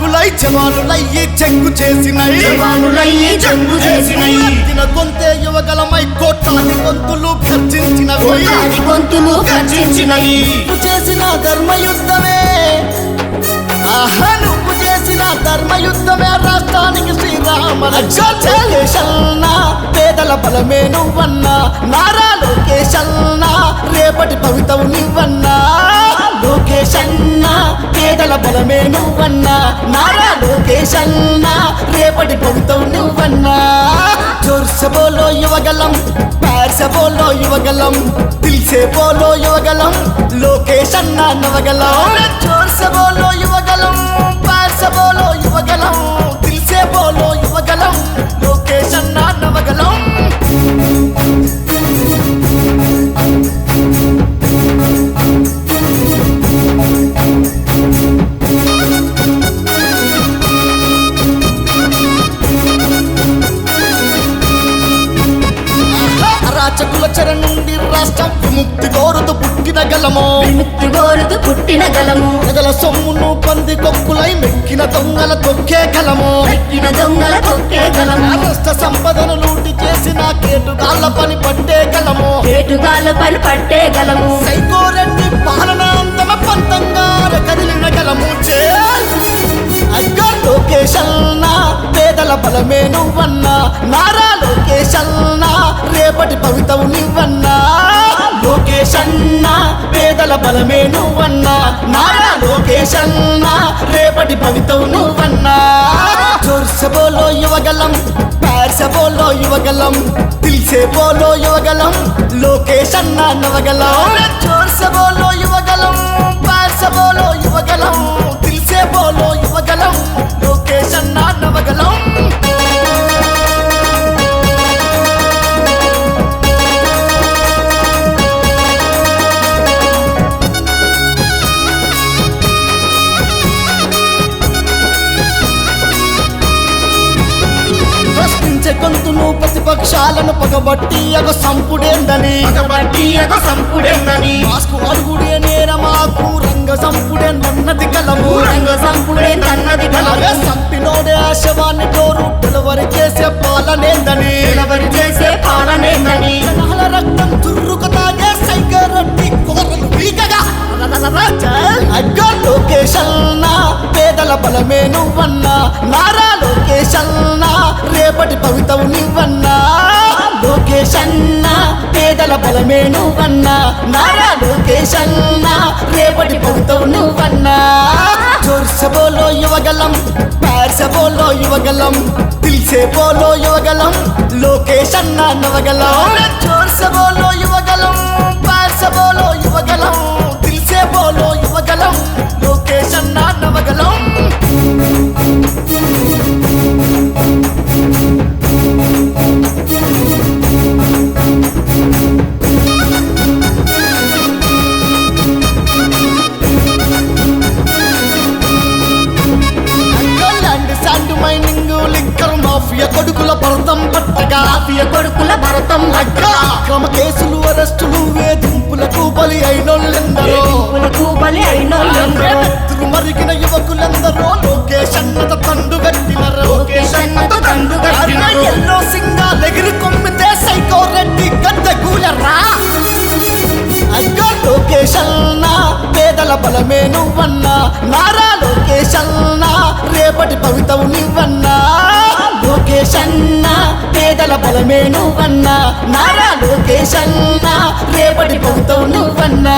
అడుగులై జవానులయ్యి చెంగు చేసినై తిన గొంతే యువగలమై కోట్లాది గొంతులు గర్జించినవి చేసిన ధర్మయుద్ధమే నువ్వు చేసిన ధర్మయుద్ధమే రాష్ట్రానికి శ్రీరామ రక్షణ పేదల బలమే నువ్వన్నా నారా లోకేశన్నా రేపటి భవితవు నువ్వన్నా లోకేశన్నా పేదల బలమే నువ్వన్నా నారా లోకేశన్నా రేపటి భవితవు నువ్వన్నా जोर से बोलो युवगलम पैर से बोलो युवगलम दिल से बोलो युवगलम लोकेश अन्ना नवगलम जोर से बोलो युवगलम पैर से बोलो युवगलम दिल से बोलो युवगलम लोकेश अन्ना नवगलम రాచకుల చెర నుండి రాష్ట్రం విముక్తి కోరుతూ పుట్టిన గలము ప్రజల సొమ్మును పంది కొక్కులై మెక్కిన దొంగల తొక్కే గలము రాష్ట్ర సంపదను లూటి చేసిన కేటుగాళ్ళ పని పట్టే గలము సైకోరెడ్డి పాలన అంతమ పంతంగా కదిలిన గలము లోకేశన్నా పేదల బలమే నువ్వన్నా నారా లోకేశన్నా రేపటి భవితవు నువ్వన్నా లోకేశన్నా పేదల బలమే నువ్వన్నా నారా లోకేశన్నా రేపటి భవితవు నువ్వన్నా जोर से बोलो युवगलम पैर से बोलो युवगलम दिल से बोलो युवगलम लोकेश अन्ना नवगलम जोर से बोलो युवगलम पैर से बोलो युवगलम दिल से बोलो युवगलम लोकेश अन्ना नवगलम గొంతును ప్రతిపక్షాలను పగబట్టి అగ సంపుడేందని మాస్కు అడుగుడే నేరమాకు రంగ సంపుడేనన్నది కలము సంపినోడే ఆశవాన్ని డోరు డెలివరీ చేసే పాలనేందని జనాల రక్తం తుర్రుకు తాగే సైకరట్టి కోరలు వీకగా లోకేశన్నా పేదల బలమే నువ్వన్నా నారా లోకేశన్నా రేపటి భవితవు నువ్వన్నా లోకేశన్నా పేదల బలమే నువ్వన్నా నారా లోకేశన్నా రేపటి భవితవు నువ్వన్నా जोर से बोलो युवगलम पैर से बोलो युवगलम दिल से बोलो युवगलम लोकेश अन्ना नवगलम जोर से बोलो युवगलम पैर से बोलो युवगलम दिल से बोलो युवगलम लोकेश अन्ना नवगलम కొడుకుల భరతం పట్టగా అక్రమ కేసులు అరెస్టులు వేధింపులకు బలి అయినోళ్ళెందరో మరిగిన యువకులందరూ లోకేశ్ అన్నతో తండు కట్టినరు ఎన్నో సింగాలు ఎగిరి కొమ్మితే సైకో రెడ్డి గద్ద కూలరా లోకేశన్నా పేదల బలమే నువ్వన్నా నారా లోకేశన్నా రేపటి భవితవు నువ్వన్నా లోకేశన్నా పేదల బలమే నువ్వన్నా నారా లోకేశన్నా రేపటి భవితవు నువ్వన్నా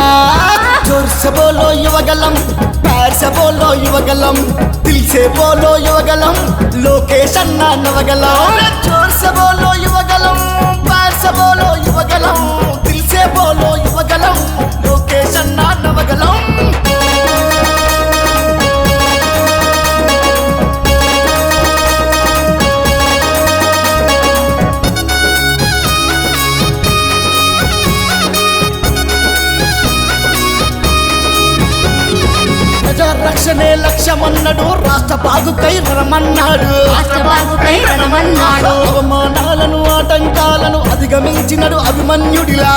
जोर से बोलो युवगलम पैर से बोलो युवगलम दिल से बोलो युवगलम लोकेश अन्ना नवगलम जोर से बोलो युवगलम पैर से बोलो युवगलम दिल से बोलो युवगलम लोकेश अन्ना नवगलम రక్షణే లక్ష్యమన్నాడు రాష్ట్ర బాగుకై రమన్నాడు అవమానాలను ఆటంకాలను అధిగమించినడు అభిమన్యుడిలా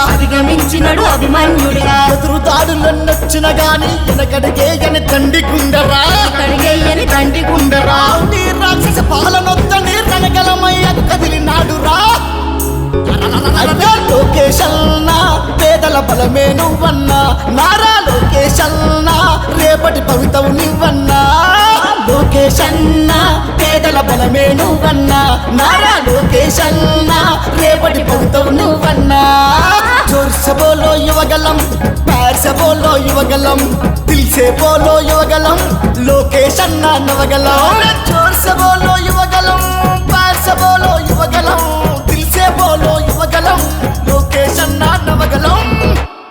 ఎదురు దాడులన్నొచ్చిన గాని వెనకడిగేయని తండ్రి గుండరా భవితవు నువ్వన్నా లోకేష్ అన్న పేదల బలమే నువ్వన్నా నారా లోకేష్ అన్న రేపటి భవితవు నువ్వన్నా जोर से बोलो युवगलम पैर से बोलो युवगलम दिल से बोलो युवगलम लोकेश अन्ना नवगलम जोर से बोलो